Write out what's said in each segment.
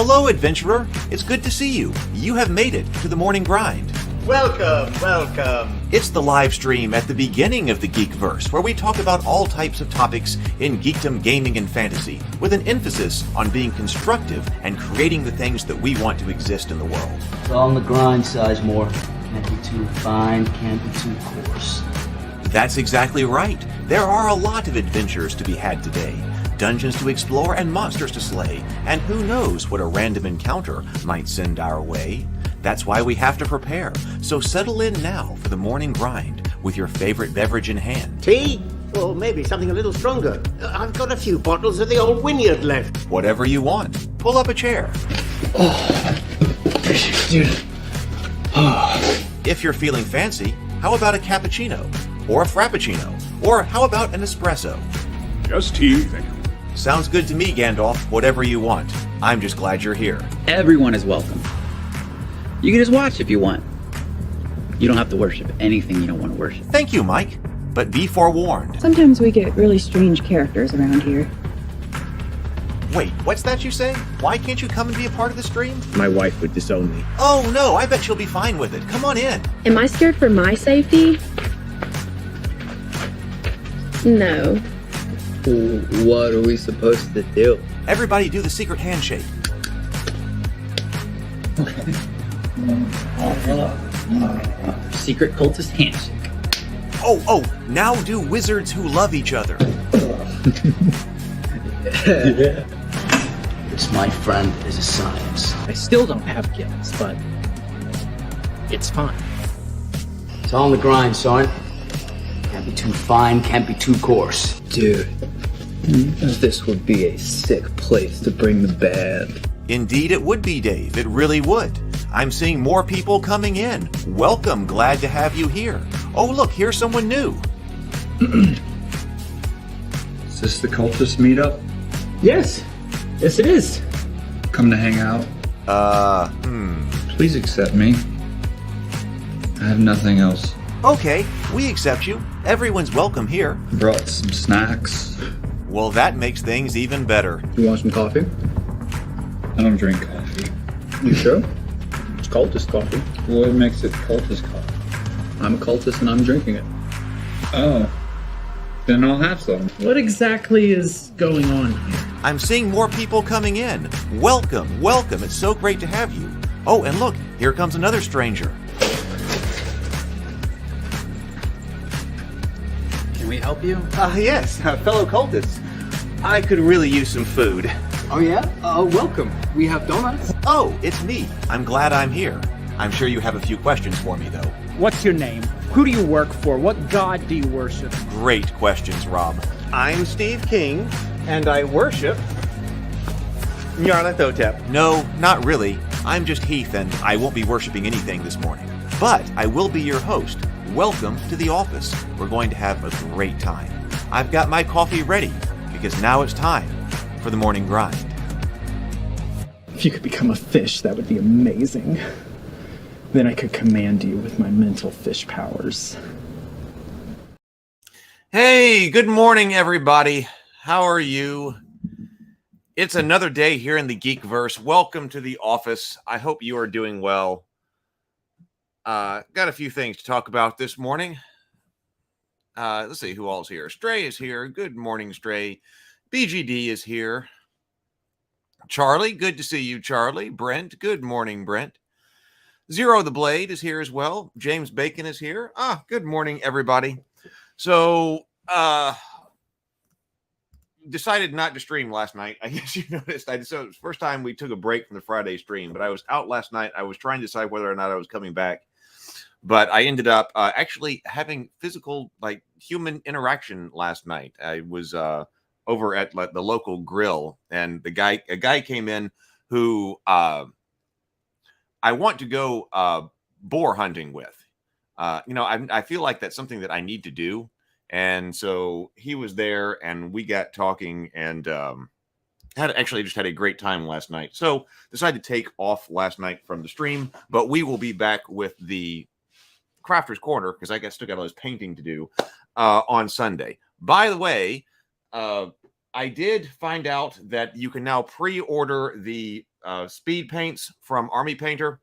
Hello, adventurer. It's good to see you. You have made it to the morning grind. Welcome, welcome. It's the live stream at the beginning of the Geekverse, where we talk about all types of topics in geekdom, gaming, and fantasy, with an emphasis on being constructive and creating the things that we want to exist in the world. It's all on the grind, Sizemore. Can't be too fine, can't be too coarse. That's exactly right. There are a lot of adventures to be had today. Dungeons to explore and monsters to slay, and who knows what a random encounter might send our way. That's why we have to prepare, so settle in now for the morning grind with your favorite beverage in hand. Tea? Or maybe something a little stronger. I've got a few bottles of the old Wynyard left. Whatever you want. Pull up a chair. Dude. If you're feeling fancy, how about a cappuccino? Or a frappuccino? Or how about an espresso? Just tea, thank you. Sounds good to me, Gandalf. Whatever you want. I'm just glad you're here. Everyone is welcome. You can just watch if you want. You don't have to worship anything you don't want to worship. Thank you, Mike. But be forewarned. Sometimes we get really strange characters around here. Wait, what's that you say? Why can't you come and be a part of the stream? My wife would disown me. Oh no, I bet she'll be fine with it. Come on in. Am I scared for my safety? No. What are we supposed to do? Everybody do the secret handshake. Secret cultist handshake. Oh, now do wizards who love each other. It's my friend is a science. I still don't have gills, but it's fine. It's all on the grind, son. Can't be too fine, can't be too coarse. Dude, this would be a sick place to bring the band. Indeed it would be, Dave. It really would. I'm seeing more people coming in. Welcome, glad to have you here. Oh, look, here's someone new. Is this the cultist meetup? Yes it is. Come to hang out? Please accept me. I have nothing else. Okay, we accept you. Everyone's welcome here. Brought some snacks. Well, that makes things even better. You want some coffee? I don't drink coffee. You sure? It's cultist coffee. What makes it cultist coffee? I'm a cultist and I'm drinking it. Oh. Then I'll have some. What exactly is going on here? I'm seeing more people coming in. Welcome. It's so great to have you. Oh, and look, here comes another stranger. Can we help you? Yes, fellow cultists. I could really use some food. Oh yeah? Welcome. We have donuts. Oh, it's me. I'm glad I'm here. I'm sure you have a few questions for me, though. What's your name? Who do you work for? What god do you worship? Great questions, Rob. I'm Steve King, and I worship Nyarlathotep. No, not really. I'm just Heath, and I won't be worshiping anything this morning. But I will be your host. Welcome to the office. We're going to have a great time. I've got my coffee ready, because now it's time for the morning grind. If you could become a fish, that would be amazing. Then I could command you with my mental fish powers. Hey, good morning, everybody. How are you? It's another day here in the Geekverse. Welcome to the office. I hope you are doing well. Got a few things to talk about this morning. Let's see who all's here. Stray is here. Good morning, Stray. BGD is here. Charlie, good to see you, Charlie. Brent, good morning, Brent. Zero the Blade is here as well. James Bacon is here. Good morning, everybody. So, decided not to stream last night. I guess you noticed. So it was the first time we took a break from the Friday stream, but I was out last night. I was trying to decide whether or not I was coming back, but I ended up actually having physical, like, human interaction last night. I was over at the local grill, and a guy came in who I want to go boar hunting with. I feel like that's something that I need to do. And so he was there and we got talking and had a great time last night. So decided to take off last night from the stream, but we will be back with the Crafter's Corner because I still got all this painting to do on Sunday. By the way, I did find out that you can now pre-order the speed paints from Army Painter,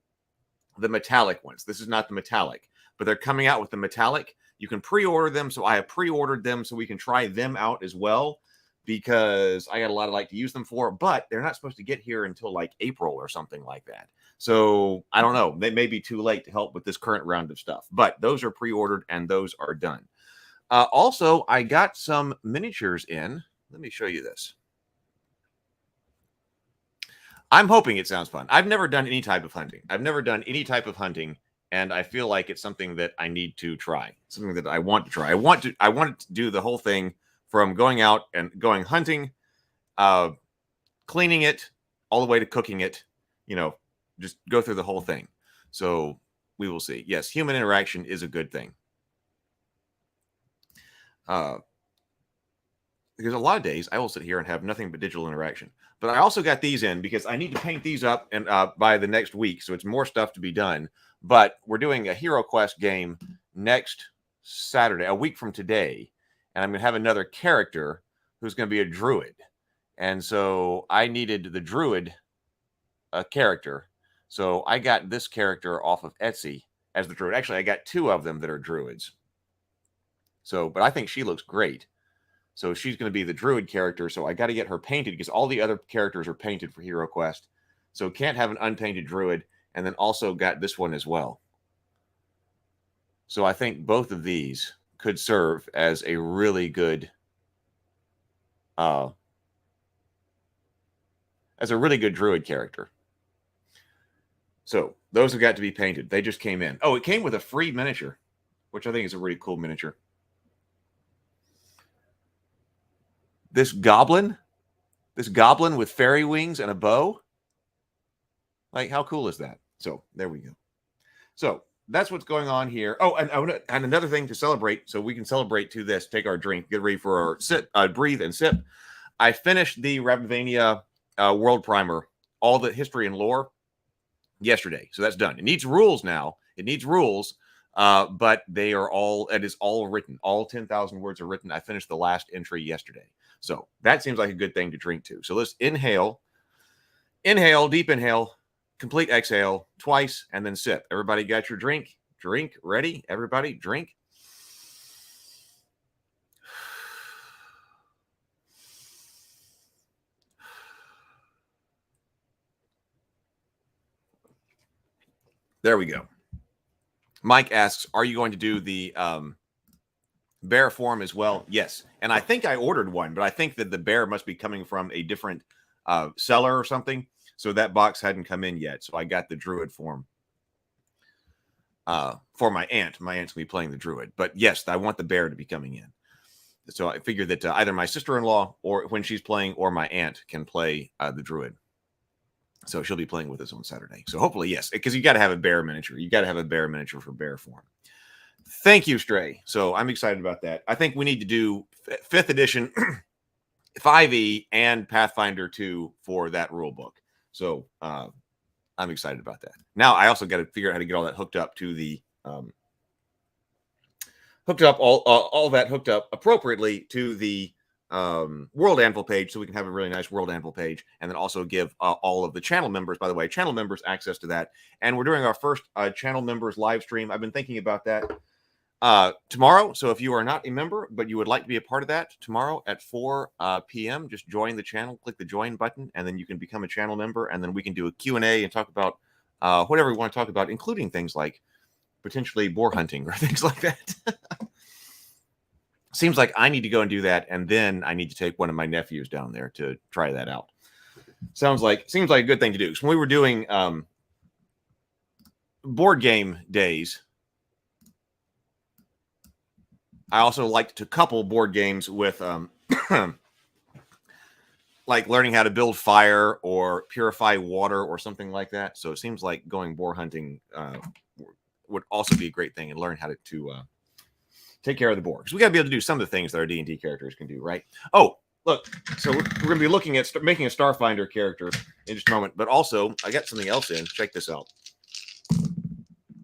the metallic ones. This is not the metallic, but they're coming out with the metallic. You can pre-order them, so I have pre-ordered them so we can try them out as well, because I got a lot of like to use them for, but they're not supposed to get here until like April or something like that. So I don't know. They may be too late to help with this current round of stuff, but those are pre-ordered and those are done. Also, I got some miniatures in. Let me show you this. I'm hoping it sounds fun. I've never done any type of hunting. And I feel like it's something that I need to try, something that I want to try. I want to do the whole thing from going out and going hunting, cleaning it, all the way to cooking it, just go through the whole thing. So we will see. Yes, human interaction is a good thing. Because a lot of days I will sit here and have nothing but digital interaction. But I also got these in because I need to paint these up and by the next week. So it's more stuff to be done. But we're doing a Hero Quest game next Saturday, a week from today. And I'm going to have another character who's going to be a druid. And so I needed the druid character. So I got this character off of Etsy as the druid. Actually, I got 2 of them that are druids. So, but I think she looks great. So she's going to be the druid character. So I got to get her painted because all the other characters are painted for Hero Quest. So can't have an unpainted druid. And then also got this one as well. So I think both of these could serve as a really good druid character. So those have got to be painted. They just came in. Oh, it came with a free miniature, which I think is a really cool miniature. This goblin with fairy wings and a bow. Like, how cool is that? So there we go. So that's what's going on here. Oh, and another thing to celebrate, so we can celebrate to this, take our drink, get ready for our sip, breathe and sip. I finished the Ravnvania World Primer, all the history and lore, yesterday. So that's done. It needs rules now. But they are all, it is all written. All 10,000 words are written. I finished the last entry yesterday. So that seems like a good thing to drink to. So let's inhale, deep inhale, complete exhale twice, and then sip. Everybody got your drink? Drink. Ready? Everybody drink. There we go. Mike asks, are you going to do the bear form as well? Yes. And I think I ordered one, but I think that the bear must be coming from a different seller or something. So that box hadn't come in yet. So I got the druid form for my aunt. My aunt's going to be playing the druid. But yes, I want the bear to be coming in. So I figured that either my sister-in-law or when she's playing or my aunt can play the druid. So she'll be playing with us on Saturday. So hopefully, yes, because you got to have a bear miniature. You got to have a bear miniature for bear form. Thank you, Stray. So I'm excited about that. I think we need to do 5th edition 5e and Pathfinder 2 for that rule book. So I'm excited about that. Now I also got to figure out how to get all that hooked up to the all that hooked up appropriately to the World Anvil page, so we can have a really nice World Anvil page, and then also give all of the channel members, by the way, channel members access to that. And we're doing our first channel members live stream. I've been thinking about that tomorrow. So if you are not a member, but you would like to be a part of that, tomorrow at 4 p.m., just join the channel, click the join button, and then you can become a channel member, and then we can do a Q&A and talk about whatever we want to talk about, including things like potentially boar hunting or things like that. Seems like I need to go and do that, and then I need to take one of my nephews down there to try that out. Seems like a good thing to do. So when we were doing board game days, I also liked to couple board games with like learning how to build fire or purify water or something like that. So it seems like going boar hunting would also be a great thing, and learn how to take care of the boar, because we got to be able to do some of the things that our D&D characters can do, right? Oh, look, so we're going to be looking at making a Starfinder character in just a moment, but also I got something else in. Check this out.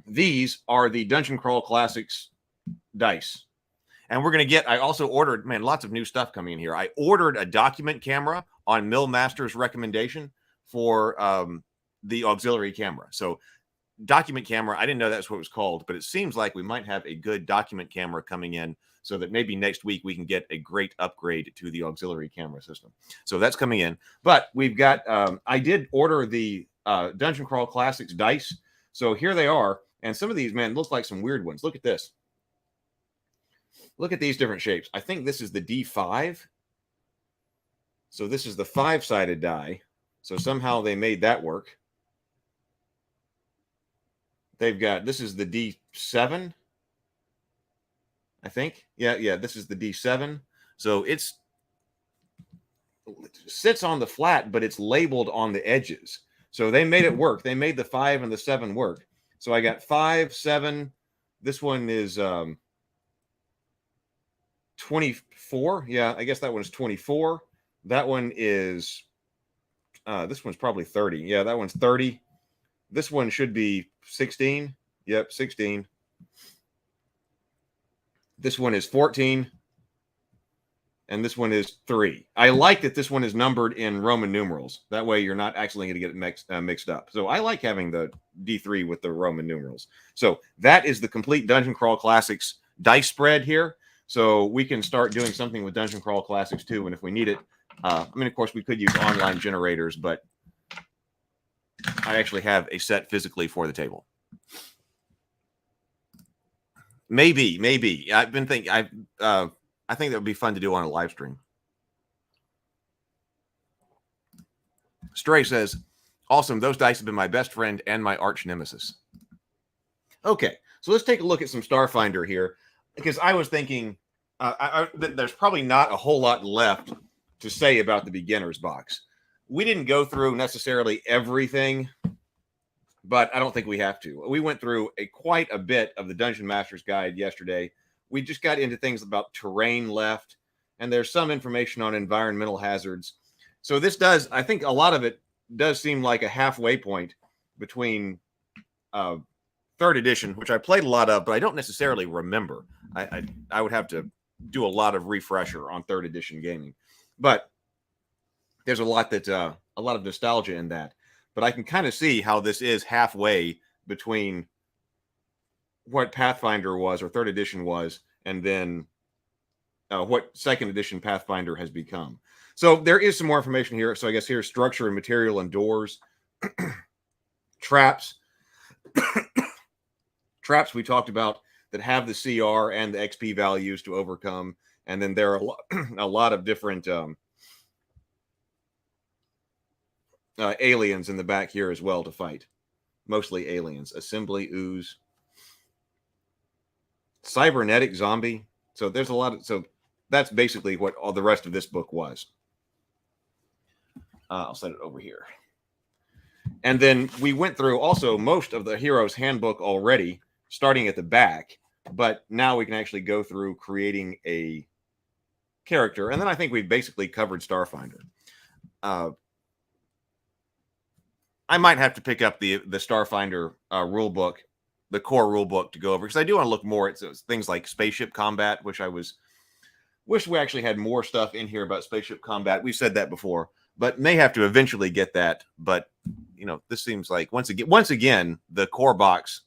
These are the Dungeon Crawl Classics dice, and we're going to get, I also ordered, man, lots of new stuff coming in here. I ordered a document camera on Millmaster's recommendation for the auxiliary camera. So document camera, I didn't know that's what it was called, but it seems like we might have a good document camera coming in so that maybe next week we can get a great upgrade to the auxiliary camera system. So that's coming in. But we've got, I did order the Dungeon Crawl Classics dice. So here they are. And some of these, man, look like some weird ones. Look at this. Look at these different shapes. I think this is the D5. So this is the 5-sided die. So somehow they made that work. They've got, this is the D7, I think. Yeah, this is the D7. So it sits on the flat, but it's labeled on the edges. So they made it work. They made the 5 and the 7 work. So I got 5, 7. This one is 24. Yeah, I guess that one's 24. That one is, this one's probably 30. Yeah, that one's 30. This one should be 16. Yep, 16. This one is 14. And this one is 3. I like that this one is numbered in Roman numerals. That way you're not actually going to get it mixed up. So I like having the D3 with the Roman numerals. So that is the complete Dungeon Crawl Classics dice spread here. So we can start doing something with Dungeon Crawl Classics too. And if we need it, I mean, of course, we could use online generators, but I actually have a set physically for the table. Maybe. I've been thinking, I think that would be fun to do on a live stream. Stray says, awesome. Those dice have been my best friend and my arch nemesis. Okay, so let's take a look at some Starfinder here, because I was thinking there's probably not a whole lot left to say about the beginner's box. We didn't go through necessarily everything, but I don't think we have to. We went through quite a bit of the Dungeon Master's Guide yesterday. We just got into things about terrain left, and there's some information on environmental hazards. So this does, I think a lot of it does seem like a halfway point between 3rd edition, which I played a lot of, but I don't necessarily remember. I would have to do a lot of refresher on 3rd edition gaming. But there's a lot of nostalgia in that. But I can kind of see how this is halfway between what Pathfinder was or 3rd edition was, and then what 2nd edition Pathfinder has become. So there is some more information here. So I guess here's structure and material and doors, traps. Traps we talked about that have the CR and the XP values to overcome. And then there are a lot of different aliens in the back here as well to fight. Mostly aliens. Assembly, ooze. Cybernetic zombie. So there's a lot of... So that's basically what all the rest of this book was. I'll set it over here. And then we went through also most of the Hero's Handbook already, starting at the back. But now we can actually go through creating a character. And then I think we've basically covered Starfinder. I might have to pick up the Starfinder rule book, the core rule book, to go over, because I do want to look more at things like spaceship combat, which I wish we actually had more stuff in here about spaceship combat. We've said that before, but may have to eventually get that. But you know, this seems like once again the core box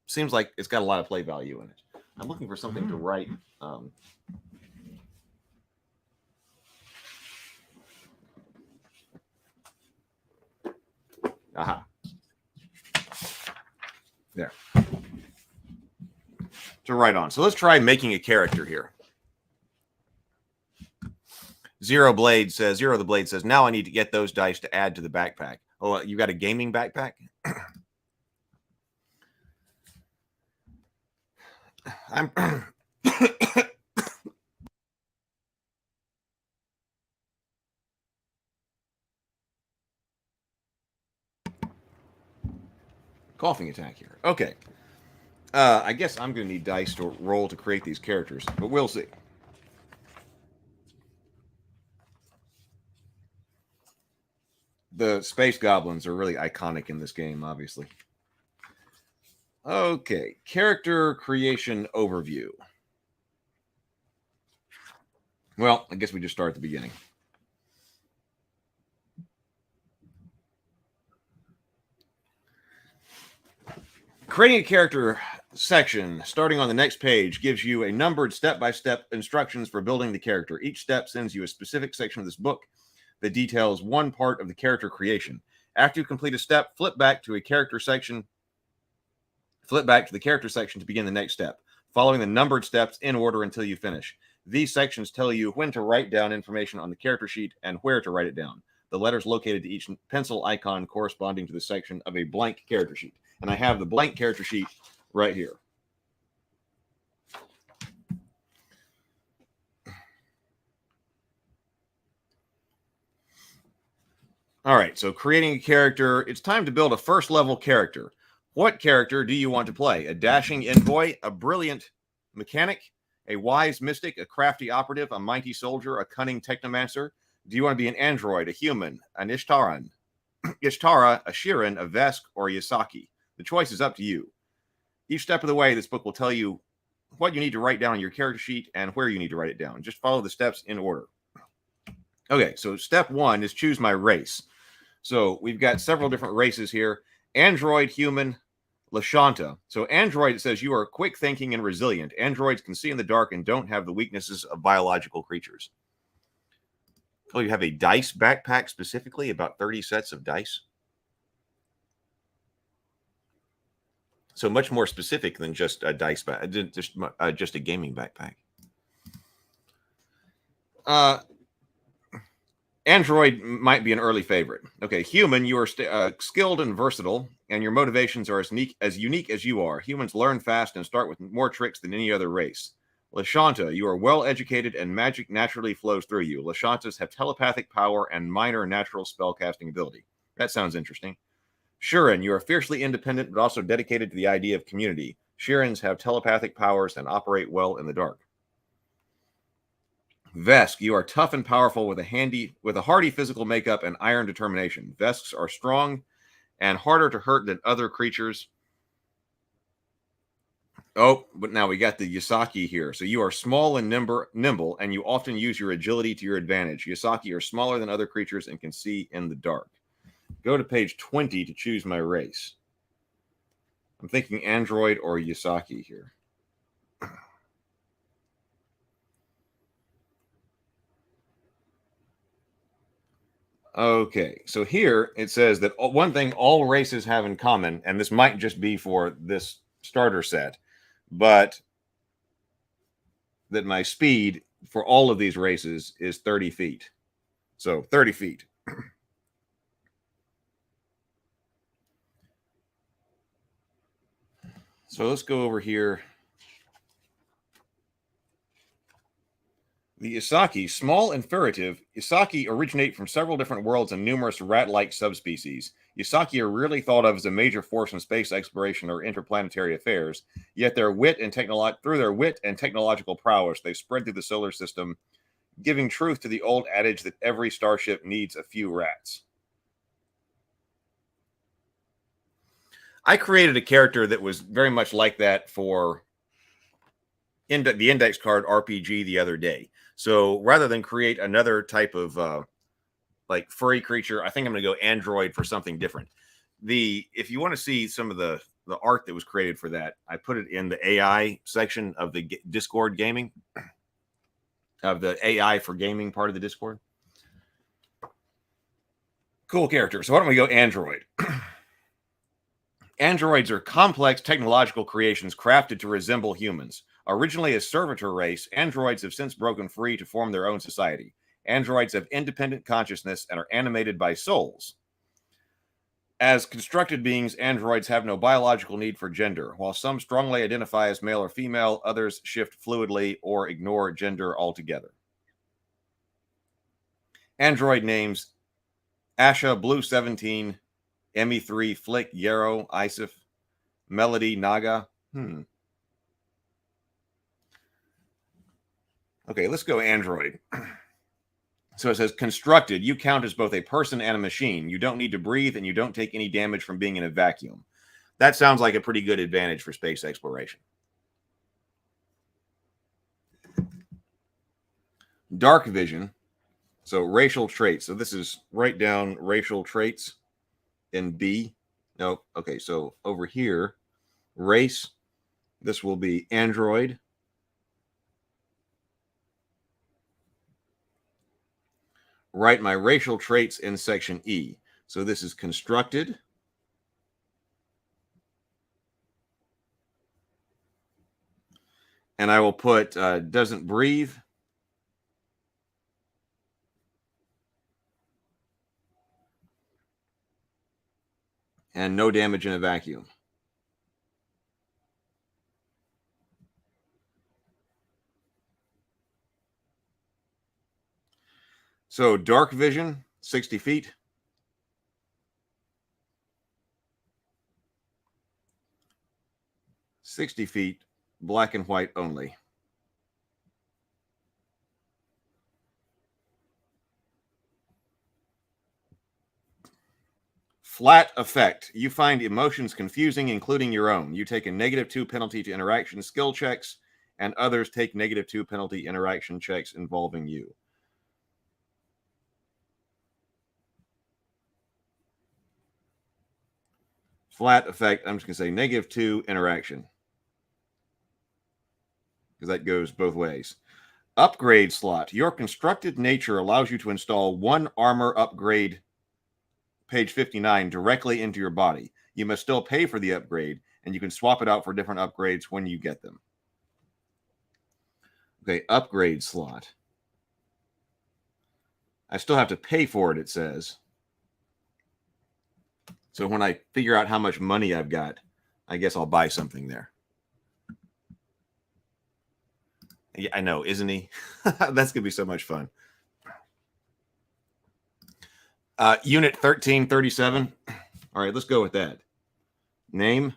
seems like it's got a lot of play value in it. I'm looking for something to write. Aha. There. To write on. So let's try making a character here. Zero the Blade says, now I need to get those dice to add to the backpack. Oh, you got a gaming backpack? I'm coughing attack here. Okay. I guess I'm going to need dice to roll to create these characters, but we'll see. The space goblins are really iconic in this game, obviously. Okay, character creation overview. Well, I guess we just start at the beginning. Creating a character section starting on the next page gives you a numbered step-by-step instructions for building the character. Each step sends you a specific section of this book that details one part of the character creation. After you complete a step, flip back to the character section to begin the next step, following the numbered steps in order until you finish. These sections tell you when to write down information on the character sheet and where to write it down. The letters located to each pencil icon corresponding to the section of a blank character sheet. And I have the blank character sheet right here. All right, so creating a character, it's time to build a first level character. What character do you want to play? A dashing envoy, a brilliant mechanic, a wise mystic, a crafty operative, a mighty soldier, a cunning technomancer? Do you want to be an android, a human, an Ishtara, a Shirin, a Vesk, or a Yasaki? The choice is up to you. Each step of the way, this book will tell you what you need to write down on your character sheet and where you need to write it down. Just follow the steps in order. Okay, so step 1 is choose my race. So we've got several different races here. Android, human, Lashanta. So android, it says you are quick thinking and resilient. Androids can see in the dark and don't have the weaknesses of biological creatures. Oh, you have a dice backpack specifically, about 30 sets of dice. So much more specific than just a dice just a gaming backpack. Android might be an early favorite. Okay, human, you are skilled and versatile, and your motivations are as unique as you are. Humans learn fast and start with more tricks than any other race. Lashanta, you are well educated and magic naturally flows through you. Lashantas have telepathic power and minor natural spellcasting ability. That sounds interesting. Shirin, you are fiercely independent but also dedicated to the idea of community. Shirins have telepathic powers and operate well in the dark. Vesk, you are tough and powerful with a hardy physical makeup and iron determination. Vesks are strong and harder to hurt than other creatures. Oh, but now we got the Yasaki here. So you are small and nimble, and you often use your agility to your advantage. Yasaki are smaller than other creatures and can see in the dark. Go to page 20 to choose my race. I'm thinking Android or Yasaki here. Okay, so here it says that one thing all races have in common, and this might just be for this starter set, but that my speed for all of these races is 30 feet. So 30 feet. So let's go over here. The Yasaki, small and furtive, Yasaki originate from several different worlds and numerous rat-like subspecies. Yasaki are rarely thought of as a major force in space exploration or interplanetary affairs, yet through their wit and technological prowess, they spread through the solar system, giving truth to the old adage that every starship needs a few rats. I created a character that was very much like that for the index card RPG the other day. So rather than create another type of like furry creature, I think I'm going to go android for something different. If you want to see some of the art that was created for that, I put it in the AI section of the Discord gaming, of the AI for gaming part of the Discord. Cool character. So why don't we go android? Androids are complex technological creations crafted to resemble humans. Originally a servitor race, androids have since broken free to form their own society. Androids have independent consciousness and are animated by souls. As constructed beings, androids have no biological need for gender. While some strongly identify as male or female, others shift fluidly or ignore gender altogether. Android names: Asha, Blue 17, ME3, Flick, Yarrow, Isif, Melody, Naga. Okay, let's go android. So it says constructed. You count as both a person and a machine. You don't need to breathe and you don't take any damage from being in a vacuum. That sounds like a pretty good advantage for space exploration. Dark vision. So racial traits. So this is write down racial traits in B. No, okay, so over here, Race, this will be Android. Write my racial traits in section E. So this is constructed. And I will put doesn't breathe. And no damage in a vacuum. So dark vision, 60 feet. Black and white only. Flat effect. You find emotions confusing, including your own. You take a -2 penalty to interaction skill checks, and others take -2 penalty interaction checks involving you. Flat effect, I'm just going to say -2 interaction, because that goes both ways. Upgrade slot. Your constructed nature allows you to install one armor upgrade, page 59, directly into your body. You must still pay for the upgrade, and you can swap it out for different upgrades when you get them. Okay, upgrade slot. I still have to pay for it, it says. So when I figure out how much money I've got, I guess I'll buy something there. Yeah, I know, isn't he? That's going to be so much fun. Unit 1337. All right, let's go with that. Name.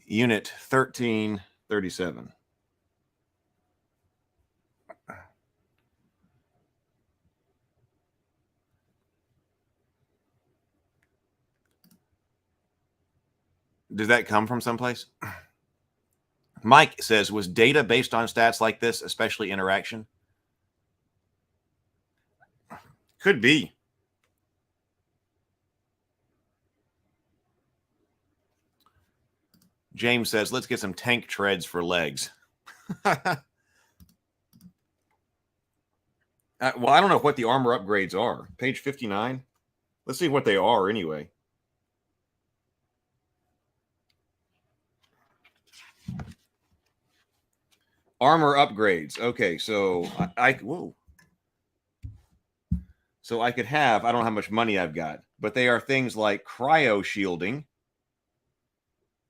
Unit 1337. Does that come from someplace? Mike says, was data based on stats like this, especially interaction? Could be. James says, let's get some tank treads for legs. Well, I don't know what the armor upgrades are. Page 59. Let's see what they are anyway. Armor upgrades. Okay, so whoa. So I could have, I don't know how much money I've got, but they are things like cryo shielding,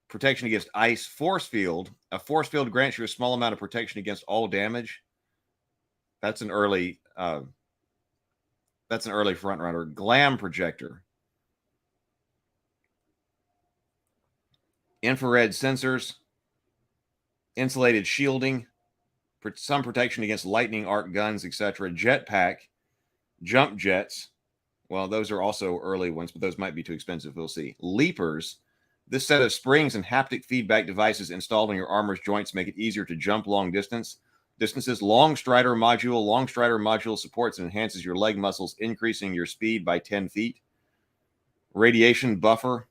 protection against ice, force field. A force field grants you a small amount of protection against all damage. That's an early front runner. Glam projector. Infrared sensors. Insulated shielding. Some protection against lightning arc guns, etc. Jetpack. Jump jets. Well, those are also early ones, but those might be too expensive. We'll see. Leapers. This set of springs and haptic feedback devices installed on your armor's joints make it easier to jump long distances. Long strider module supports and enhances your leg muscles, increasing your speed by 10 feet. Radiation buffer.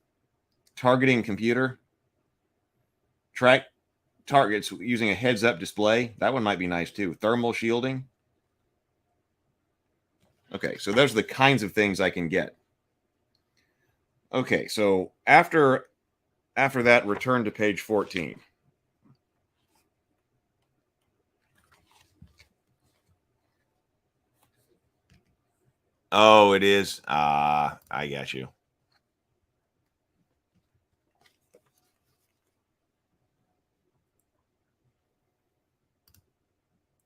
Targeting computer. Track targets using a heads-up display. That one might be nice too. Thermal shielding. Okay, so those are the kinds of things I can get. Okay, so after that, return to page 14. Oh, it is. I got you.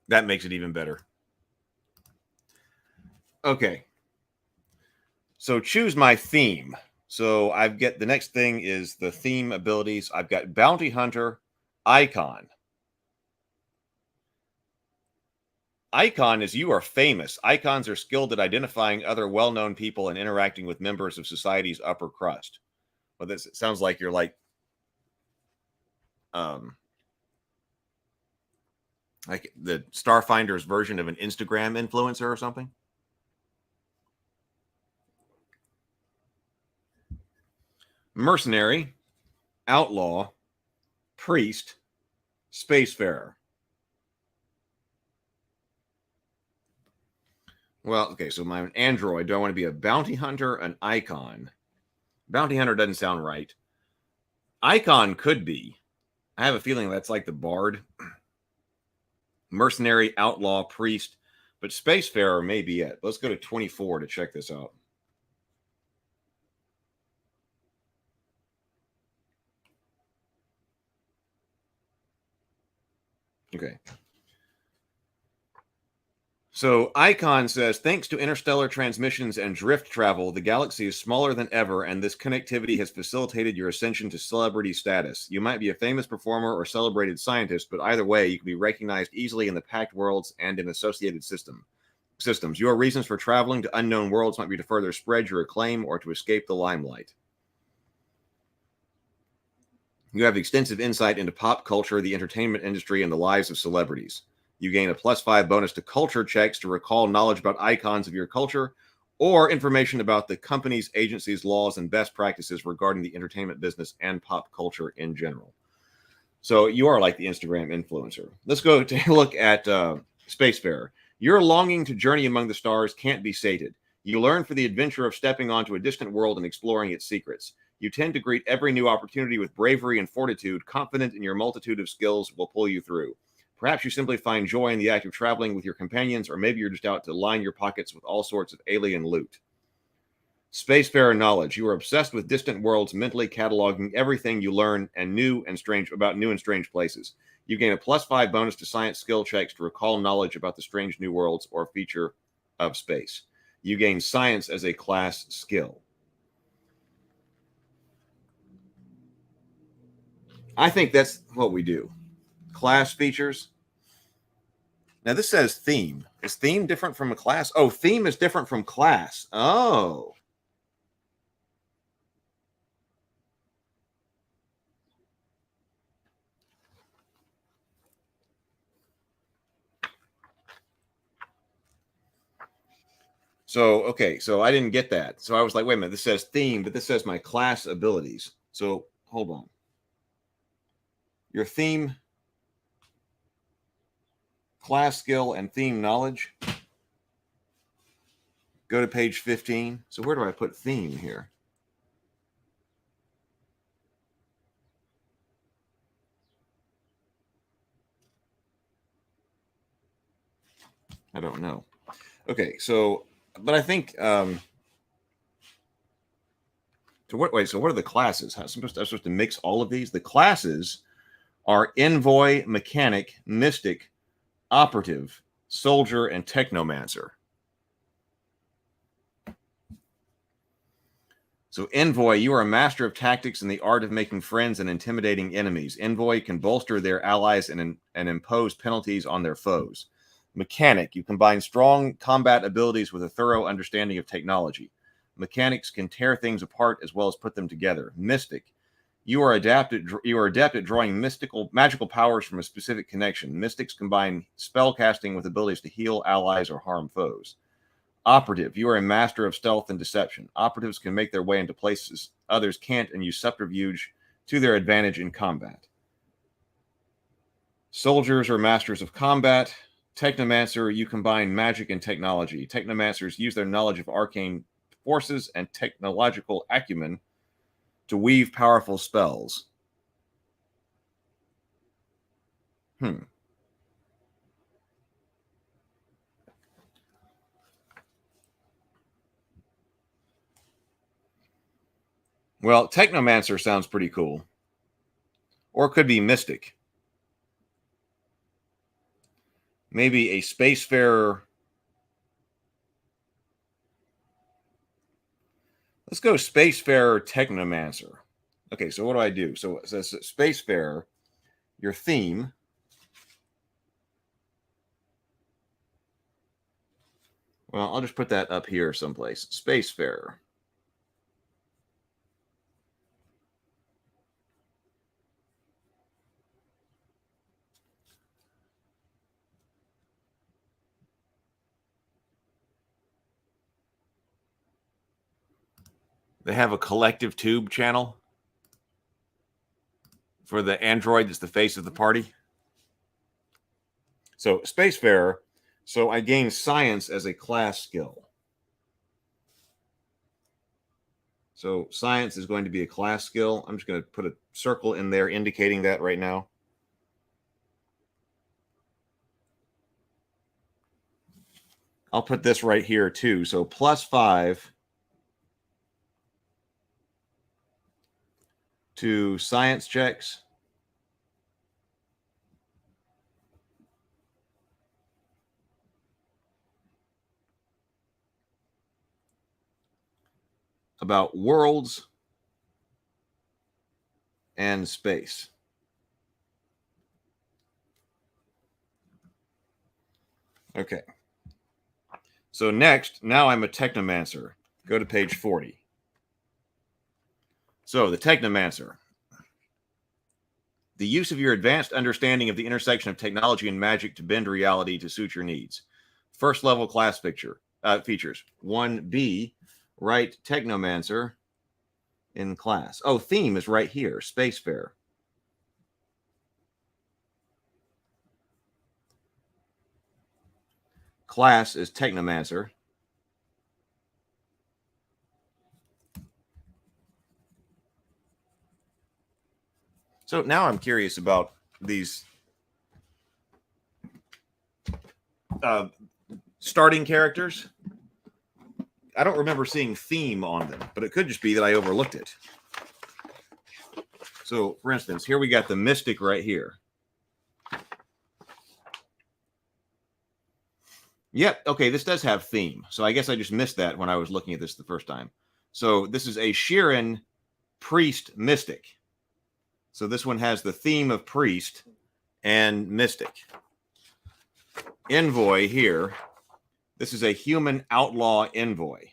That makes it even better. Okay. So choose my theme. So I've got the next thing is the theme abilities. I've got Bounty Hunter, Icon. Icon is you are famous. Icons are skilled at identifying other well-known people and interacting with members of society's upper crust. Well, this sounds like you're like the Starfinder's version of an Instagram influencer or something. mercenary, outlaw, priest, spacefarer. Well, okay, so my android, do I want to be a bounty hunter, an icon? Bounty hunter doesn't sound right. Icon could be. I have a feeling that's like the bard. Mercenary, outlaw, priest, but spacefarer may be it. Let's go to 24 to check this out. Okay. So Icon says, thanks to interstellar transmissions and drift travel, the galaxy is smaller than ever, and this connectivity has facilitated your ascension to celebrity status. You might be a famous performer or celebrated scientist, but either way, you can be recognized easily in the packed worlds and in associated systems. Your reasons for traveling to unknown worlds might be to further spread your acclaim or to escape the limelight. You have extensive insight into pop culture, the entertainment industry, and the lives of celebrities. You gain a +5 bonus to culture checks to recall knowledge about icons of your culture or information about the company's, agency's laws and best practices regarding the entertainment business and pop culture in general. So you are like the Instagram influencer. Let's go take a look at Spacefarer. Your longing to journey among the stars can't be sated. You learn for the adventure of stepping onto a distant world and exploring its secrets. You tend to greet every new opportunity with bravery and fortitude, confident in your multitude of skills will pull you through. Perhaps you simply find joy in the act of traveling with your companions, or maybe you're just out to line your pockets with all sorts of alien loot. Spacefarer knowledge. You are obsessed with distant worlds, mentally cataloging everything you learn and new and strange places. You gain a +5 bonus to science skill checks to recall knowledge about the strange new worlds or feature of space. You gain science as a class skill. I think that's what we do. Class features. Now this says theme. Is theme different from a class? Oh, theme is different from class. Oh. So, okay, so I didn't get that. So I was like, wait a minute, this says theme, but this says my class abilities. So hold on. Your theme, class skill, and theme knowledge. Go to page 15. So where do I put theme here? I don't know. Okay, so, but I think, so what are the classes? I'm supposed to mix all of these? The classes are envoy, mechanic, mystic, operative, soldier, and technomancer. So envoy, you are a master of tactics and the art of making friends and intimidating enemies. Envoy can bolster their allies and impose penalties on their foes. Mechanic, you combine strong combat abilities with a thorough understanding of technology. Mechanics can tear things apart as well as put them together. Mystic, you are adept at drawing magical powers from a specific connection. Mystics combine spell casting with abilities to heal allies or harm foes. Operative, you are a master of stealth and deception. Operatives can make their way into places others can't and use subterfuge to their advantage in combat. Soldiers are masters of combat. Technomancer, you combine magic and technology. Technomancers use their knowledge of arcane forces and technological acumen to weave powerful spells. Well, Technomancer sounds pretty cool. Or it could be Mystic. Maybe a Spacefarer. Let's go Spacefarer Technomancer. Okay, so what do I do? So it says Spacefarer, your theme. Well, I'll just put that up here someplace. Spacefarer. They have a collective tube channel. for the android that's the face of the party. So Spacefarer. So I gain science as a class skill. So science is going to be a class skill. I'm just going to put a circle in there indicating that right now. I'll put this right here too. So +5 to science checks. About worlds and space. Okay. So next, now I'm a technomancer. Go to page 40. So the technomancer. The use of your advanced understanding of the intersection of technology and magic to bend reality to suit your needs. First level class features. 1B, write technomancer in class. Oh, theme is right here, Spacefarer. Class is technomancer. So now I'm curious about these starting characters. I don't remember seeing theme on them, but it could just be that I overlooked it. So, for instance, here we got the Mystic right here. Yep, okay, this does have theme. So I guess I just missed that when I was looking at this the first time. So this is a Sheeran Priest Mystic. So this one has the theme of Priest and Mystic. Envoy here. This is a human outlaw envoy.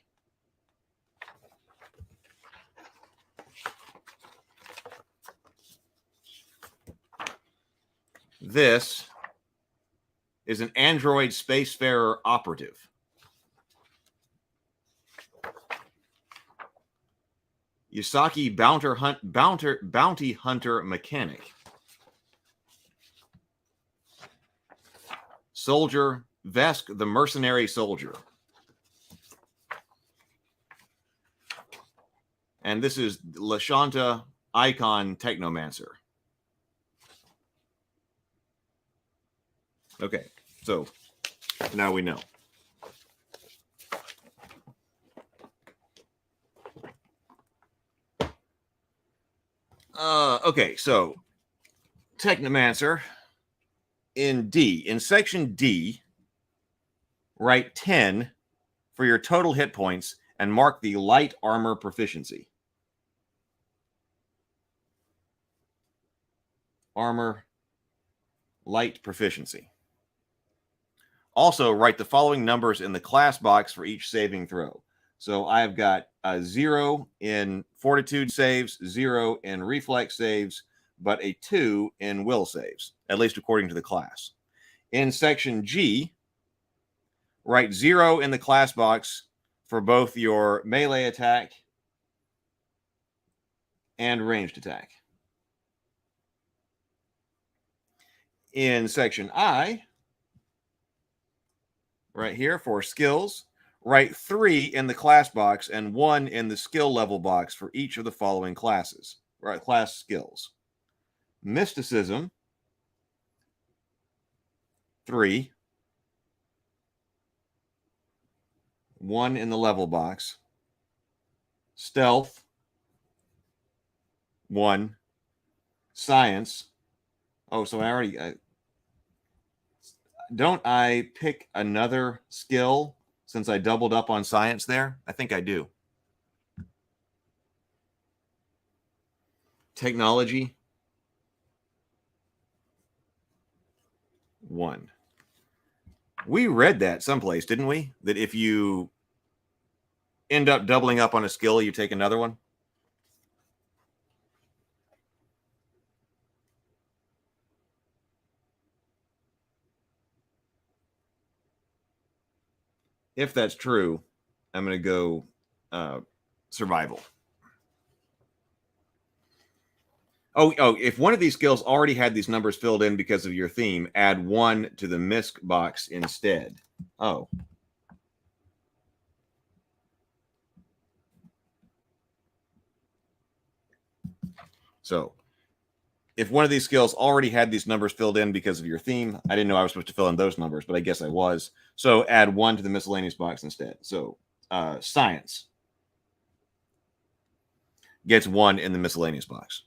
This is an android spacefarer operative. Yusaki bounty hunter mechanic. Soldier Vesk the mercenary soldier. And this is Lashanta icon technomancer. Okay, so now we know. Okay, so technomancer in D. In section D, write 10 for your total hit points and mark the light armor proficiency. Armor, light proficiency. Also, write the following numbers in the class box for each saving throw. So I've got a 0 in fortitude saves, 0 in reflex saves, but a 2 in will saves, at least according to the class. In section G, write 0 in the class box for both your melee attack and ranged attack. In section I, right here for skills, write 3 in the class box and 1 in the skill level box for each of the following classes, right? Class skills. Mysticism, 3. 1 in the level box. Stealth, 1. Science. Oh, so I already... don't I pick another skill since I doubled up on science there? I think I do. Technology, 1. We read that someplace, didn't we? That if you end up doubling up on a skill, you take another one. If that's true, I'm going to go survival. Oh, if one of these skills already had these numbers filled in because of your theme, add 1 to the misc box instead. Oh. So if one of these skills already had these numbers filled in because of your theme, I didn't know I was supposed to fill in those numbers, but I guess I was. So add 1 to the miscellaneous box instead. So science gets 1 in the miscellaneous box.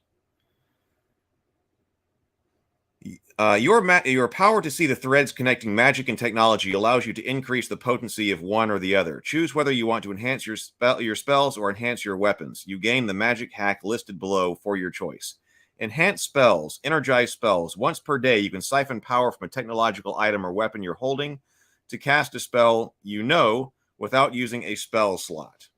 Your power to see the threads connecting magic and technology allows you to increase the potency of one or the other. Choose whether you want to enhance your spells or enhance your weapons. You gain the magic hack listed below for your choice. Enhance spells, energize spells. Once per day, you can siphon power from a technological item or weapon you're holding to cast a spell you know without using a spell slot.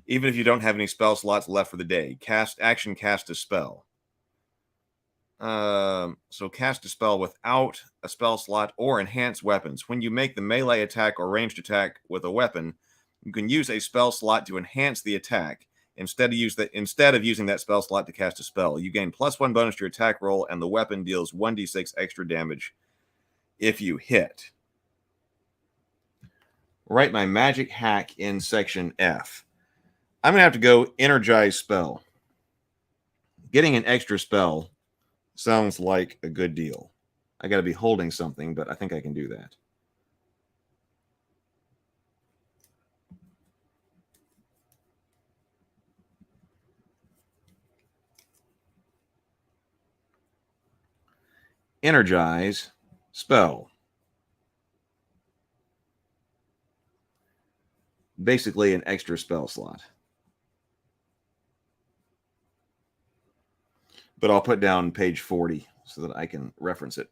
Even if you don't have any spell slots left for the day, cast a spell. So cast a spell without a spell slot or enhance weapons. When you make the melee attack or ranged attack with a weapon, you can use a spell slot to enhance the attack instead of using that spell slot to cast a spell. You gain +1 bonus to your attack roll, and the weapon deals 1d6 extra damage if you hit. Write my magic hack in section F. I'm gonna have to go energize spell. Getting an extra spell sounds like a good deal. I got to be holding something, but I think I can do that. Energize spell. Basically an extra spell slot. But I'll put down page 40 so that I can reference it.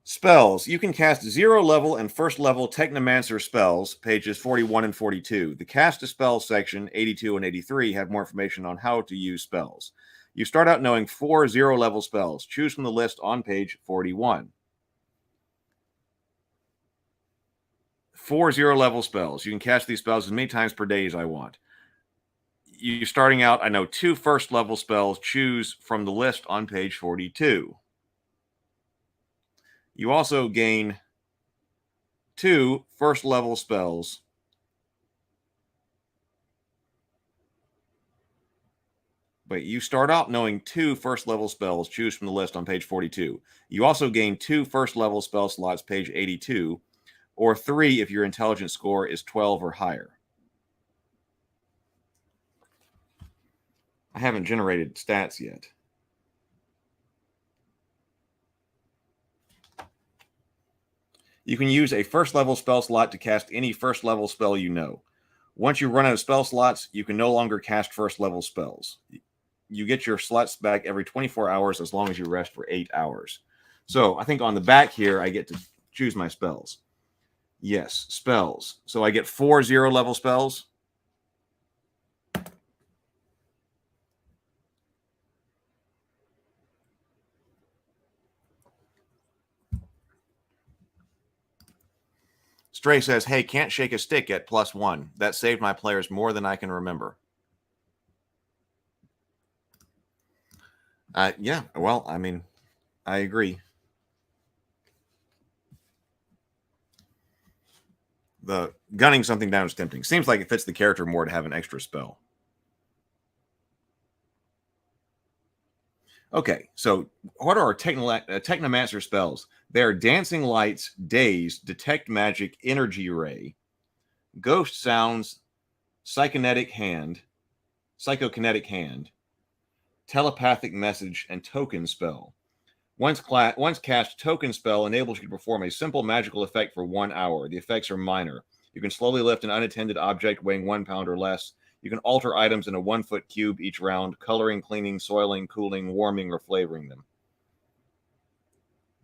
Spells. You can cast 0 level and 1st level Technomancer spells, pages 41 and 42. The Cast a Spell section, 82 and 83, have more information on how to use spells. You start out knowing 4 0-level spells. Choose from the list on page 41. 4 0-level spells. You can cast these spells as many times per day as I want. You're starting out, I know 2 1st-level spells. Choose from the list on page 42. You also gain 2 1st-level spells. But you start out knowing 2 1st-level spells. Choose from the list on page 42. You also gain 2 1st-level spell slots, page 82, or 3 if your intelligence score is 12 or higher. I haven't generated stats yet. You can use a 1st-level spell slot to cast any 1st-level spell you know. Once you run out of spell slots, you can no longer cast 1st-level spells. You get your slots back every 24 hours as long as you rest for 8 hours. So I think on the back here, I get to choose my spells. Yes, spells. So I get 4 0-level spells. Stray says, hey, can't shake a stick at +1. That saved my players more than I can remember. Yeah, well, I mean, I agree. The gunning something down is tempting. Seems like it fits the character more to have an extra spell. Okay, so what are our Technomancer spells? They are Dancing Lights, Daze, Detect Magic, Energy Ray, Ghost Sounds, Psychokinetic Hand, Telepathic Message, and Token Spell. Once cast, Token Spell enables you to perform a simple magical effect for 1 hour. The effects are minor. You can slowly lift an unattended object weighing 1 pound or less. You can alter items in a 1-foot cube each round, coloring, cleaning, soiling, cooling, warming, or flavoring them.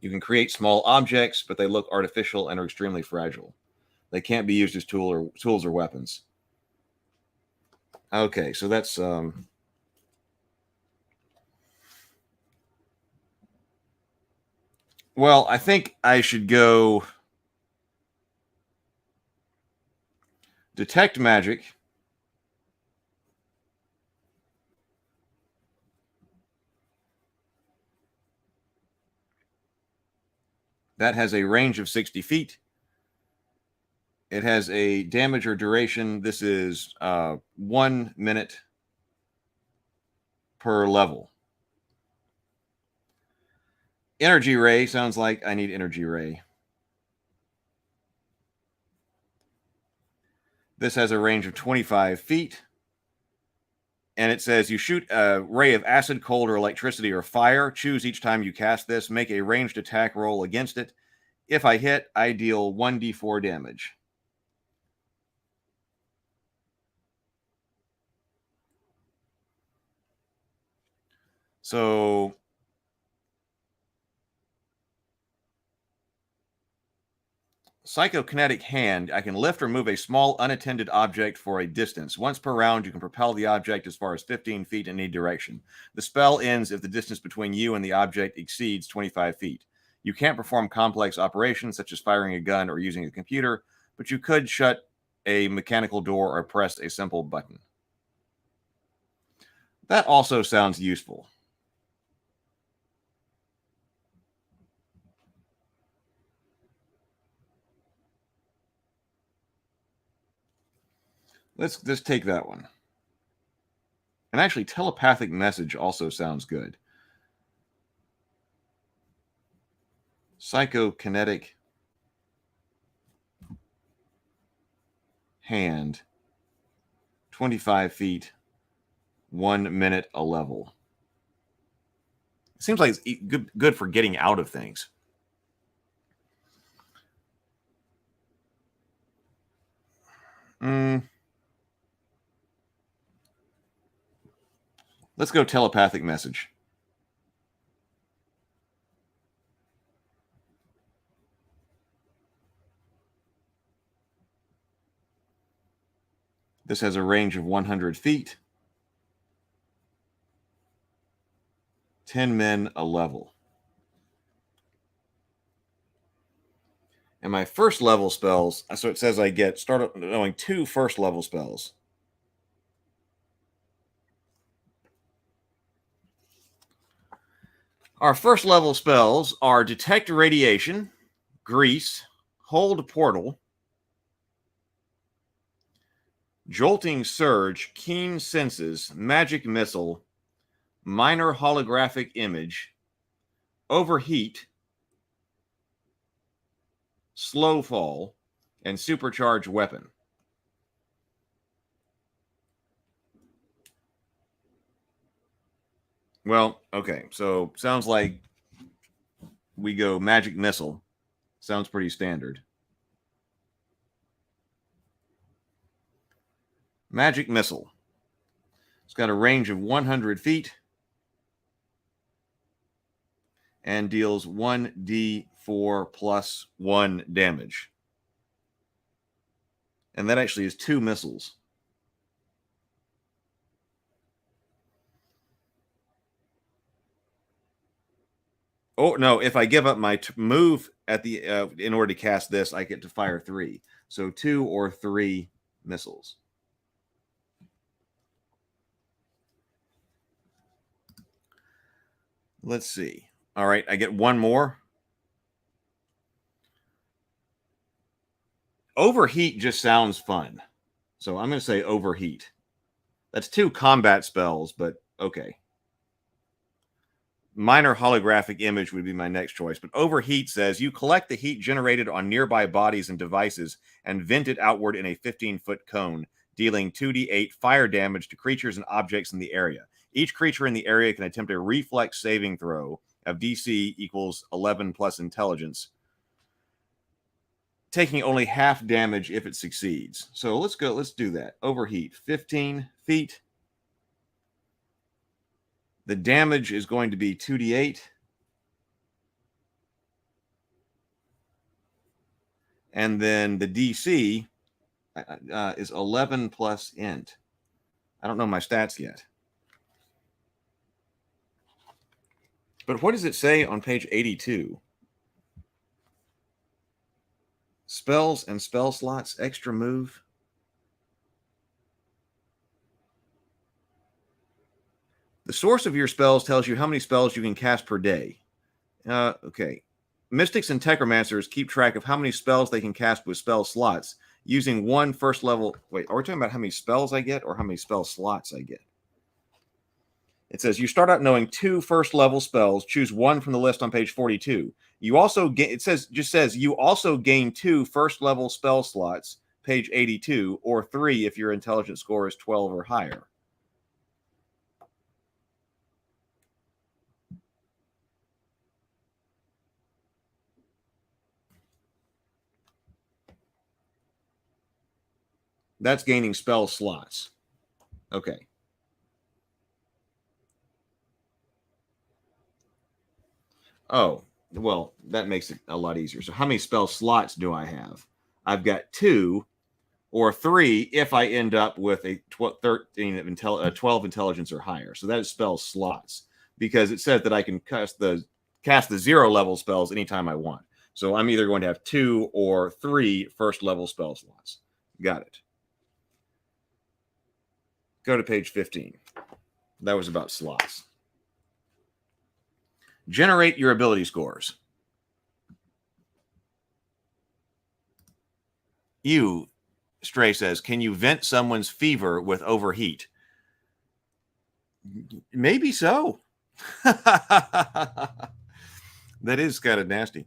You can create small objects, but they look artificial and are extremely fragile. They can't be used as tools or weapons. Okay, so that's well, I think I should go Detect Magic, That has a range of 60 feet. It has a damage or duration. This is 1 minute per level. Energy ray sounds like I need energy ray. This has a range of 25 feet. And it says you shoot a ray of acid, cold, or electricity or fire. Choose each time you cast this. Make a ranged attack roll against it. If I hit, I deal 1d4 damage. So Psychokinetic Hand, I can lift or move a small unattended object for a distance. Once per round, you can propel the object as far as 15 feet in any direction. The spell ends if the distance between you and the object exceeds 25 feet. You can't perform complex operations such as firing a gun or using a computer, but you could shut a mechanical door or press a simple button. That also sounds useful. Let's just take that one. And actually, telepathic message also sounds good. Psychokinetic hand, 25 feet, 1 minute a level. It seems like it's good for getting out of things. Let's go telepathic message. This has a range of 100 feet. 10 men a level. And my first level spells, so it says I start knowing 2 first level spells. Our first level spells are Detect Radiation, Grease, Hold Portal, Jolting Surge, Keen Senses, Magic Missile, Minor Holographic Image, Overheat, Slow Fall, and Supercharged Weapon. Well, okay, so sounds like we go Magic Missile. Sounds pretty standard. Magic Missile. It's got a range of 100 feet and deals 1d4 plus 1 damage. And that actually is 2 missiles. Oh, no, if I give up my move at the in order to cast this, I get to fire 3. So 2 or 3 missiles. Let's see. All right, I get 1 more. Overheat just sounds fun. So I'm going to say Overheat. That's 2 combat spells, but okay. Minor Holographic Image would be my next choice, but Overheat says you collect the heat generated on nearby bodies and devices and vent it outward in a 15-foot cone, dealing 2d8 fire damage to creatures and objects in the area. Each creature in the area can attempt a reflex saving throw of DC equals 11 plus intelligence, taking only half damage if it succeeds. So let's do that. Overheat, 15 feet. The damage is going to be 2d8. And then the DC is 11 plus int. I don't know my stats yet. But what does it say on page 82? Spells and spell slots, extra move. The source of your spells tells you how many spells you can cast per day. Okay. Mystics and Techromancers keep track of how many spells they can cast with spell slots using one first level. Wait, are we talking about how many spells I get or how many spell slots I get? It says you start out knowing 2 first level spells. Choose one from the list on page 42. You also gain. It says you also gain 2 first level spell slots, page 82, or 3 if your intelligence score is 12 or higher. That's gaining spell slots. Okay. Oh, well, that makes it a lot easier. So how many spell slots do I have? I've got 2 or 3 if I end up with a 12 intelligence or higher. So that is spell slots because it says that I can cast the 0 level spells anytime I want. So I'm either going to have 2 or 3 first level spell slots. Got it. Go to page 15. That was about slots. Generate your ability scores. You, Stray says, can you vent someone's fever with overheat? Maybe so. That is kind of nasty.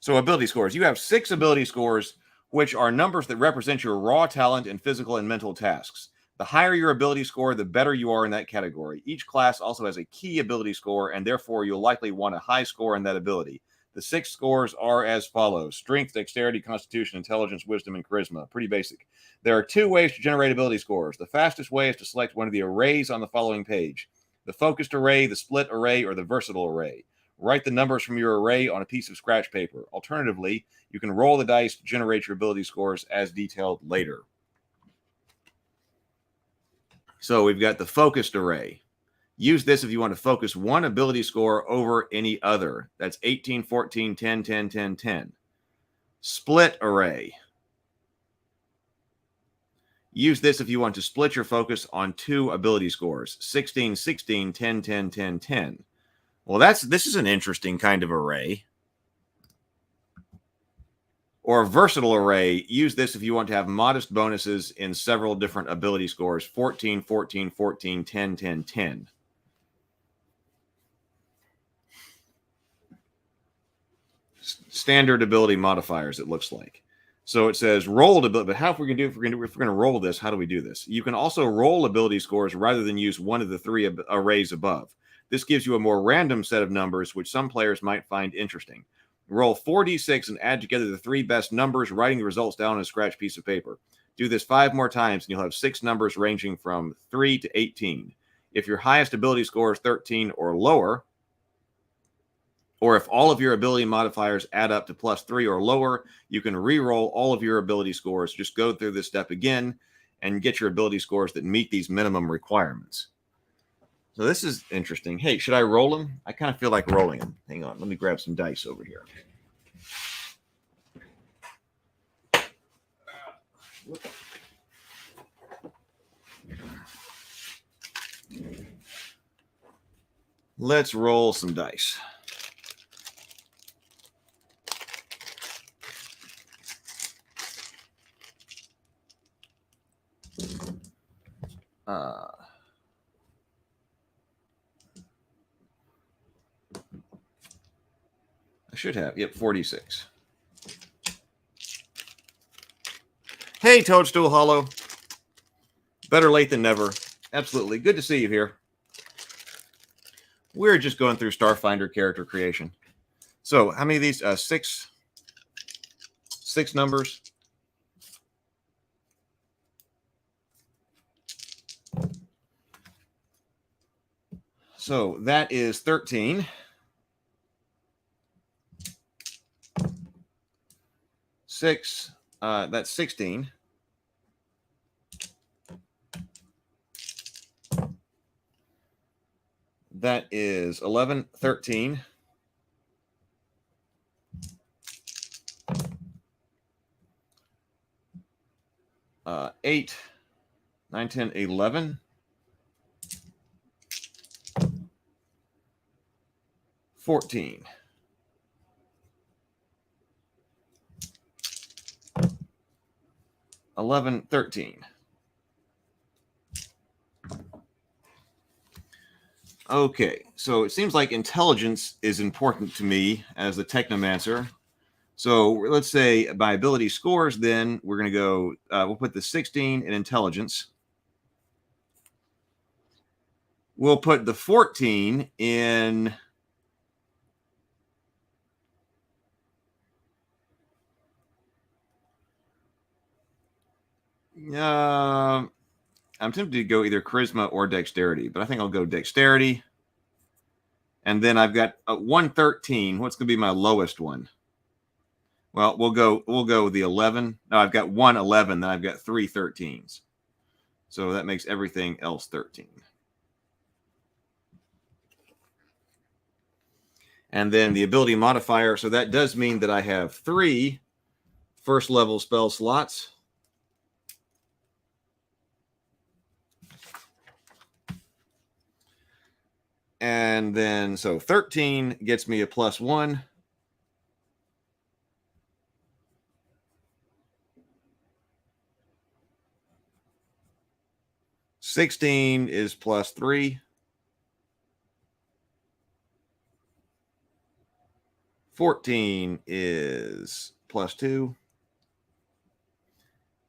So ability scores. You have 6 ability scores, which are numbers that represent your raw talent in physical and mental tasks. The higher your ability score, the better you are in that category. Each class also has a key ability score, and therefore you'll likely want a high score in that ability. The 6 scores are as follows: strength, dexterity, constitution, intelligence, wisdom, and charisma. Pretty basic. There are 2 ways to generate ability scores. The fastest way is to select one of the arrays on the following page: the focused array, the split array, or the versatile array. Write the numbers from your array on a piece of scratch paper. Alternatively, you can roll the dice to generate your ability scores as detailed later. So we've got the focused array. Use this if you want to focus one ability score over any other. That's 18, 14, 10, 10, 10, 10. Split array. Use this if you want to split your focus on 2 ability scores. 16, 16, 10, 10, 10, 10. Well, this is an interesting kind of array. Or a versatile array. Use this if you want to have modest bonuses in several different ability scores. 14, 14, 14, 10, 10, 10. Standard ability modifiers, it looks like. So it says rolled ability, but how if we're going to roll this, how do we do this? You can also roll ability scores rather than use one of the 3 arrays above. This gives you a more random set of numbers, which some players might find interesting. Roll 4d6 and add together the 3 best numbers, writing the results down on a scratch piece of paper. Do this 5 more times, and you'll have 6 numbers ranging from 3 to 18. If your highest ability score is 13 or lower, or if all of your ability modifiers add up to +3 or lower, you can re-roll all of your ability scores. Just go through this step again and get your ability scores that meet these minimum requirements. So this is interesting. Hey, should I roll them? I kind of feel like rolling them. Hang on. Let me grab some dice over here. Let's roll some dice. I should have. Yep, 46. Hey, Toadstool Hollow. Better late than never. Absolutely. Good to see you here. We're just going through Starfinder character creation. So, how many of these? 6 numbers. So, that is 13. 6, that's 16. That is 11, 13. Uh, 8, 9, 10, 11. 14. $11, $13. Okay, so it seems like intelligence is important to me as the technomancer. So let's say my ability scores, then we're going to go, we'll put the 16 in intelligence. We'll put the 14 in I'm tempted to go either charisma or dexterity, but I think I'll go dexterity. And then I've got a 113. What's going to be my lowest one? Well, we'll go the 11. No, I've got 111, then I've got 3 13s. So that makes everything else 13. And then the ability modifier, so that does mean that I have 3 first level spell slots. And then, so 13 gets me a +1. +16 is +3. 14 is +2.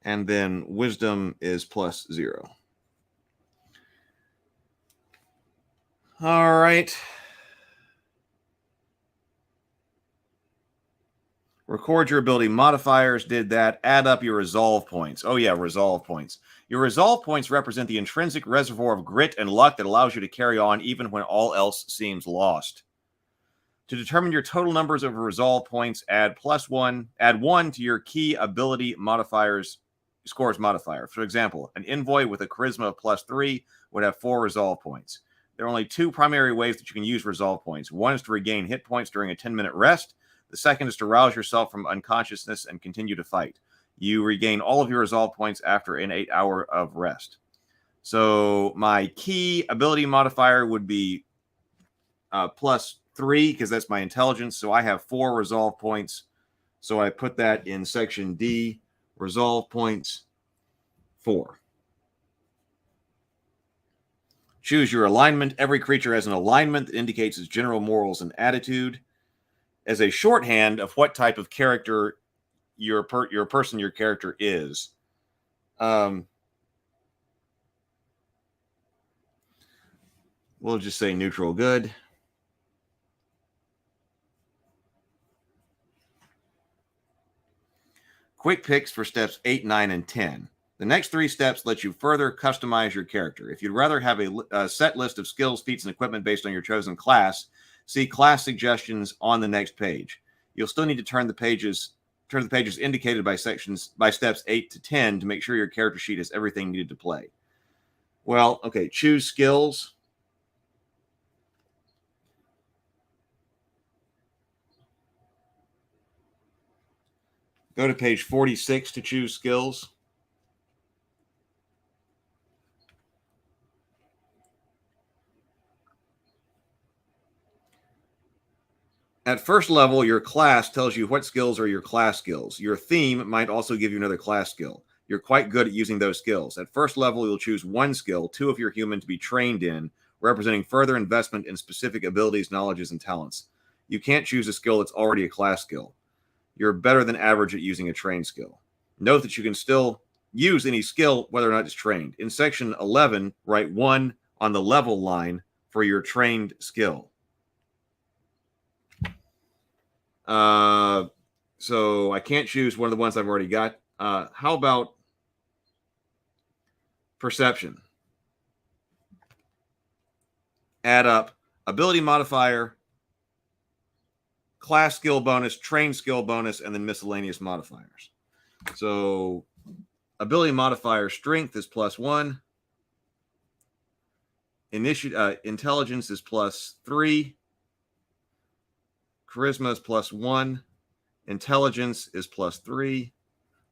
And then wisdom is +0. All right. Record your ability modifiers, did that. Add up your resolve points. Oh, yeah, resolve points. Your resolve points represent the intrinsic reservoir of grit and luck that allows you to carry on even when all else seems lost. To determine your total numbers of resolve points, add one to your key ability modifiers scores modifier. For example, an envoy with a charisma of +3 would have 4 resolve points. There are only 2 primary ways that you can use resolve points. One is to regain hit points during a 10-minute rest. The second is to rouse yourself from unconsciousness and continue to fight. You regain all of your resolve points after an 8-hour of rest. So my key ability modifier would be +3 because that's my intelligence. So I have 4 resolve points. So I put that in section D, resolve points 4. Choose your alignment. Every creature has an alignment that indicates its general morals and attitude as a shorthand of what type of character your character is. We'll just say neutral good. Quick picks for steps 8, 9, and 10. The next 3 steps let you further customize your character. If you'd rather have a set list of skills, feats, and equipment based on your chosen class, see class suggestions on the next page. You'll still need to turn the pages indicated by steps 8 to 10 to make sure your character sheet has everything needed to play. Well, okay, choose skills. Go to page 46 to choose skills. At first level, your class tells you what skills are your class skills. Your theme might also give you another class skill. You're quite good at using those skills. At first level, you'll choose 1 skill, 2 of your human to be trained in, representing further investment in specific abilities, knowledges, and talents. You can't choose a skill that's already a class skill. You're better than average at using a trained skill. Note that you can still use any skill whether or not it's trained. In section 11, write 1 on the level line for your trained skill. So I can't choose one of the ones I've already got. How about perception? Add up ability modifier, class skill bonus, trained skill bonus, and then miscellaneous modifiers. So ability modifier strength is +1. Intelligence is +3. Charisma is +1. Intelligence is +3.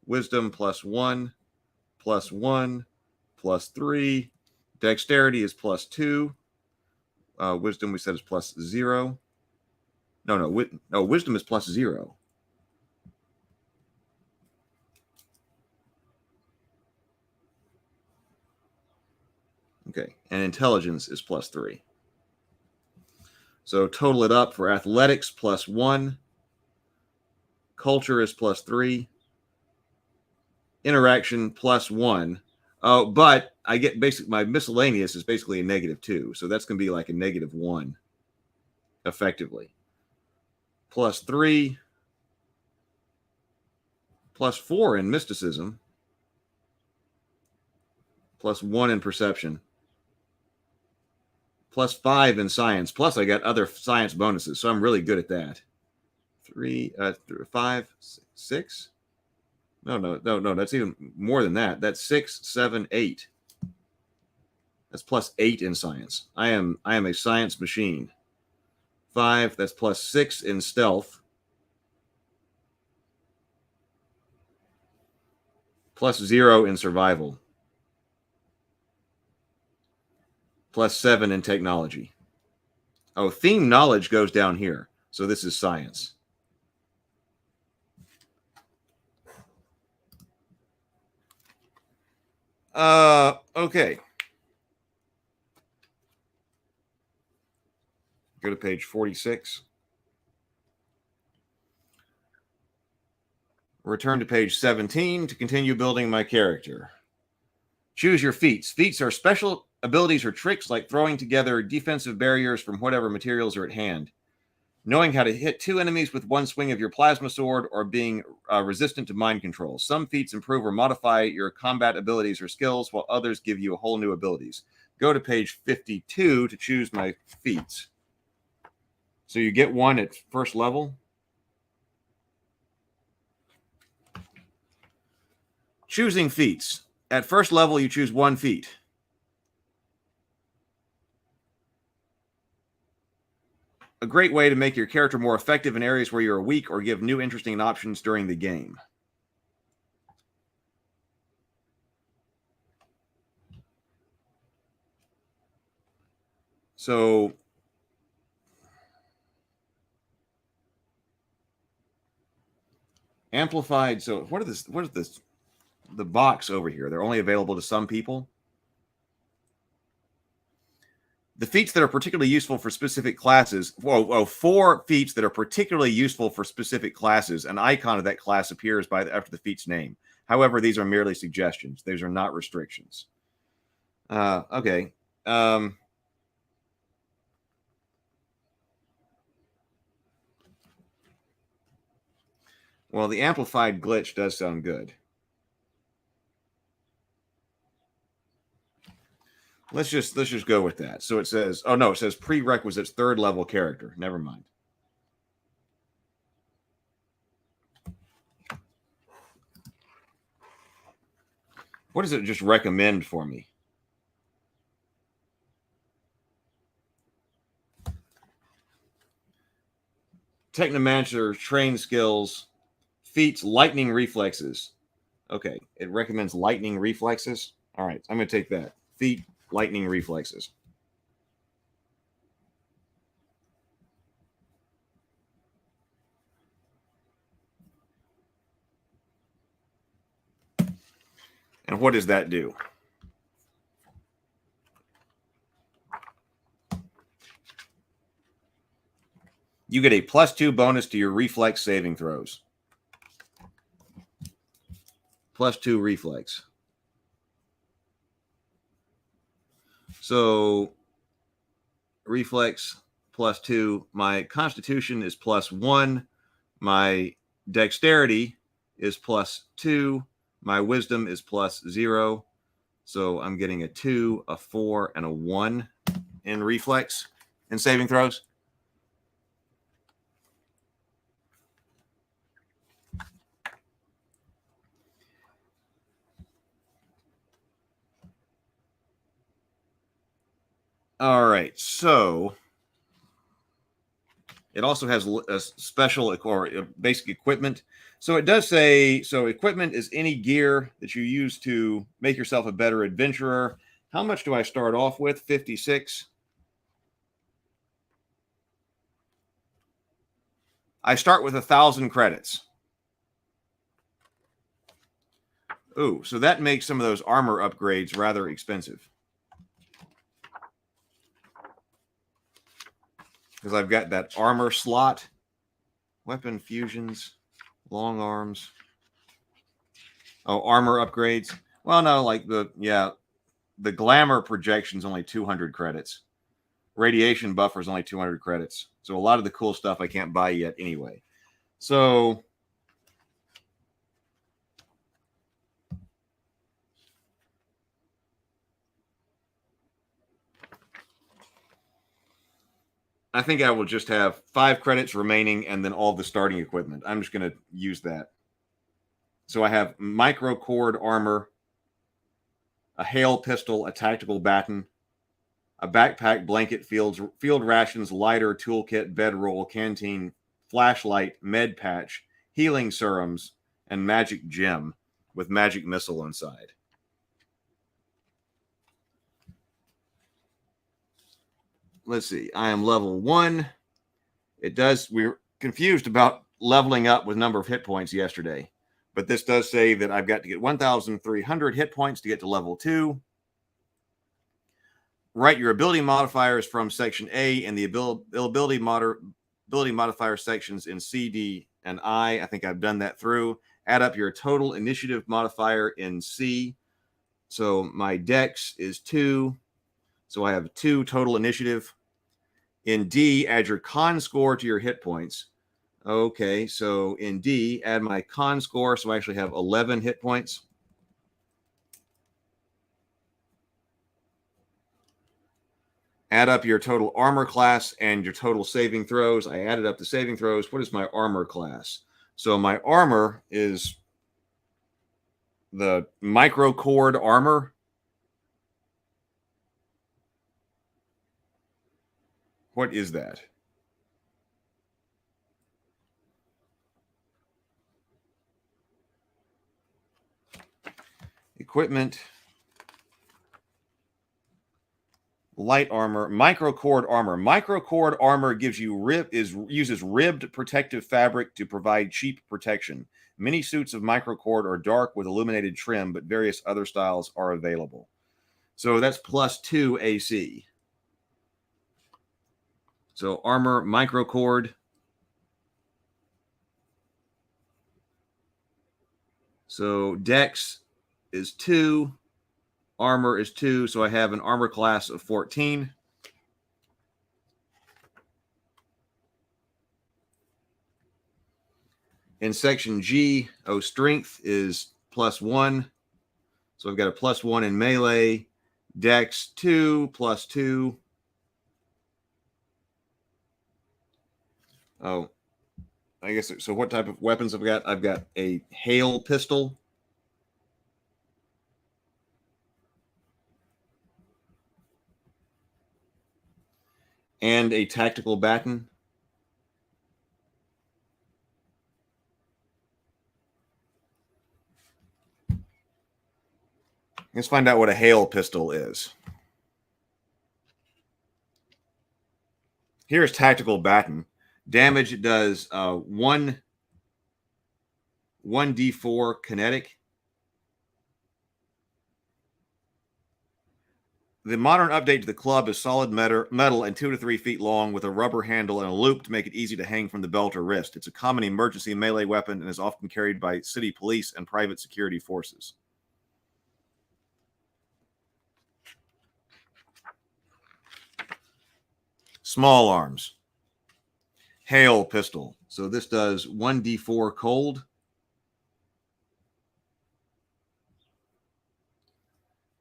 Wisdom +1. +1. +3. Dexterity is +2. Wisdom we said is +0. No, wisdom is +0. Okay, and intelligence is +3. So total it up for athletics +1, culture is +3, interaction +1. Oh, but I get my miscellaneous is basically a -2, so that's going to be like a -1, effectively. +3, +4 in mysticism, +1 in perception, +5 in science. Plus, I got other science bonuses, so I'm really good at that. 5, 6. No. That's even more than that. That's 6, 7, 8. That's +8 in science. I am a science machine. 5. That's +6 in stealth. +0 in survival. +7 in technology. Oh, theme knowledge goes down here. So this is science. Okay. Go to page 46. Return to page 17 to continue building my character. Choose your feats. Feats are special abilities or tricks like throwing together defensive barriers from whatever materials are at hand, knowing how to hit 2 enemies with one swing of your plasma sword, or being resistant to mind control. Some feats improve or modify your combat abilities or skills, while others give you whole new abilities. Go to page 52 to choose my feats. So you get one at first level. Choosing feats. At first level, you choose 1 feat. A great way to make your character more effective in areas where you're weak, or give new interesting options during the game. So amplified. So what is this? The box over here. They're only available to some people. The feats that are particularly useful for specific classes. 4 feats that are particularly useful for specific classes. An icon of that class appears after the feat's name. However, these are merely suggestions. These are not restrictions. Okay. Well, the amplified glitch does sound good. Let's just go with that. So it says, oh no, it says prerequisites 3rd level character. Never mind. What does it just recommend for me? Technomancer, train skills, feats, lightning reflexes. Okay, it recommends lightning reflexes. All right, I'm going to take that. Feat, lightning reflexes. And what does that do? You get a +2 bonus to your reflex saving throws. +2 reflex. So reflex +2. My constitution is +1. My dexterity is +2. My wisdom is +0. So I'm getting a 2, a 4, and a 1 in reflex in saving throws. All right, so it also has a special or basic equipment. So it does say, so equipment is any gear that you use to make yourself a better adventurer. How much do I start off with? 56. I start with 1,000 credits. Ooh, so that makes some of those armor upgrades rather expensive. Because I've got that armor slot, weapon fusions, long arms. Oh, armor upgrades. Well, no, like the glamour projection's only 200 credits. Radiation buffer is only 200 credits. So a lot of the cool stuff I can't buy yet anyway. So I think I will just have 5 credits remaining and then all the starting equipment. I'm just going to use that. So I have micro cord armor, a hail pistol, a tactical baton, a backpack, blanket, field rations, lighter, toolkit, bedroll, canteen, flashlight, med patch, healing serums, and magic gem with magic missile inside. Let's see. I am level 1. We're confused about leveling up with number of hit points yesterday, but this does say that I've got to get 1,300 hit points to get to level 2. Write your ability modifiers from section A in the ability modifier sections in C, D, and I. I think I've done that through. Add up your total initiative modifier in C. So my dex is 2. So I have 2 total initiative. In D, add your con score to your hit points. Okay, so in D, add my con score. So I actually have 11 hit points. Add up your total armor class and your total saving throws. I added up the saving throws. What is my armor class? So my armor is the micro cord armor. What is that? Equipment. Light armor, micro cord armor. Micro cord armor gives you uses ribbed protective fabric to provide cheap protection. Many suits of micro cord are dark with illuminated trim, but various other styles are available. So that's +2 AC. So armor, micro cord. So dex is 2. Armor is 2, so I have an armor class of 14. In section G, strength is +1. So I've got a +1 in melee. Dex 2 +2. Oh, I guess so. What type of weapons have I got? I've got a hail pistol. And a tactical baton. Let's find out what a hail pistol is. Here's tactical baton. Damage it does 1d4 kinetic. The modern update to the club is solid metal and 2 to 3 feet long with a rubber handle and a loop to make it easy to hang from the belt or wrist. It's a common emergency melee weapon and is often carried by city police and private security forces. Small arms. Hail pistol. So this does 1d4 cold.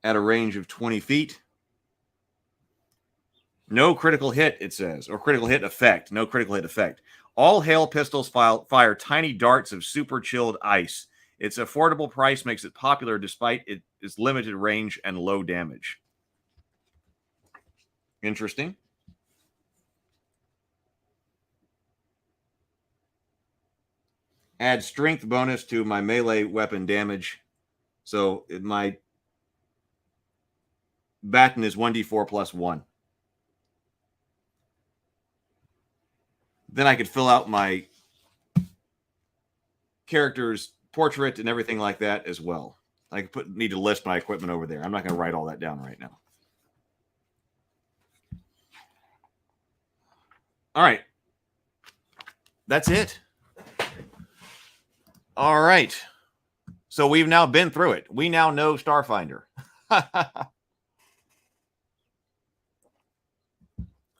At a range of 20 feet. No critical hit, it says, or critical hit effect. No critical hit effect. All hail pistols fire tiny darts of super chilled ice. Its affordable price makes it popular despite its limited range and low damage. Interesting. Add strength bonus to my melee weapon damage. So my baton is 1d4 +1. Then I could fill out my character's portrait and everything like that as well. I need to list my equipment over there. I'm not going to write all that down right now. All right. That's it. All right. So we've now been through it. We now know Starfinder.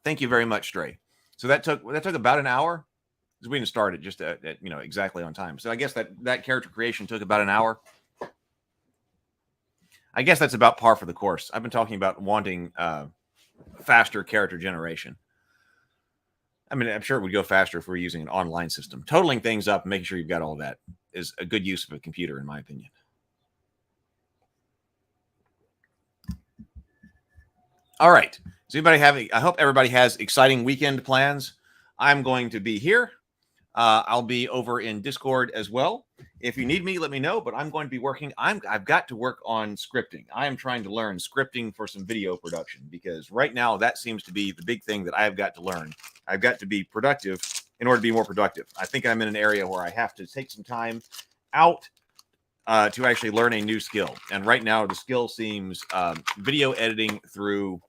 Thank you very much, Stray. So that took about an hour. Because we didn't start it just at exactly on time. So I guess that character creation took about an hour. I guess that's about par for the course. I've been talking about wanting faster character generation. I mean, I'm sure it would go faster if we're using an online system. Totaling things up and making sure you've got all that is a good use of a computer, in my opinion. All right. Does anybody I hope everybody has exciting weekend plans. I'm going to be here. I'll be over in Discord as well. If you need me, let me know, but I'm going to be working. I've got to work on scripting. I am trying to learn scripting for some video production because right now that seems to be the big thing that I've got to learn. I've got to be productive in order to be more productive. I think I'm in an area where I have to take some time out to actually learn a new skill. And right now the skill seems video editing through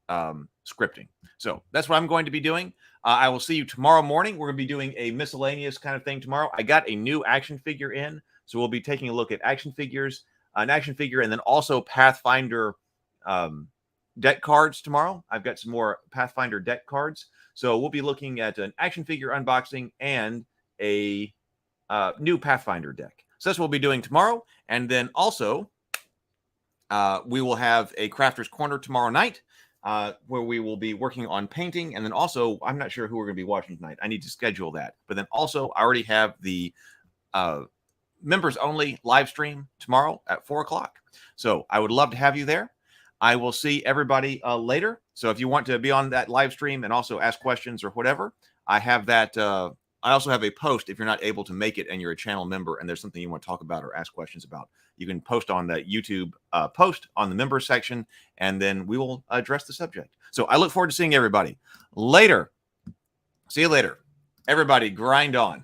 scripting. So that's what I'm going to be doing. I will see you tomorrow morning. We're going to be doing a miscellaneous kind of thing tomorrow. I got a new action figure in, so we'll be taking a look at action figures, an action figure, and then also Pathfinder deck cards tomorrow. I've got some more Pathfinder deck cards. So we'll be looking at an action figure unboxing and a new Pathfinder deck. So that's what we'll be doing tomorrow. And then also we will have a Crafter's Corner tomorrow night. Where we will be working on painting. And then also, I'm not sure who we're going to be watching tonight. I need to schedule that. But then also, I already have the members only live stream tomorrow at 4 o'clock. So I would love to have you there. I will see everybody later. So if you want to be on that live stream and also ask questions or whatever, I have that. I also have a post if you're not able to make it and you're a channel member and there's something you want to talk about or ask questions about. You can post on that YouTube post on the members section, and then we will address the subject. So I look forward to seeing everybody later. See you later. Everybody grind on.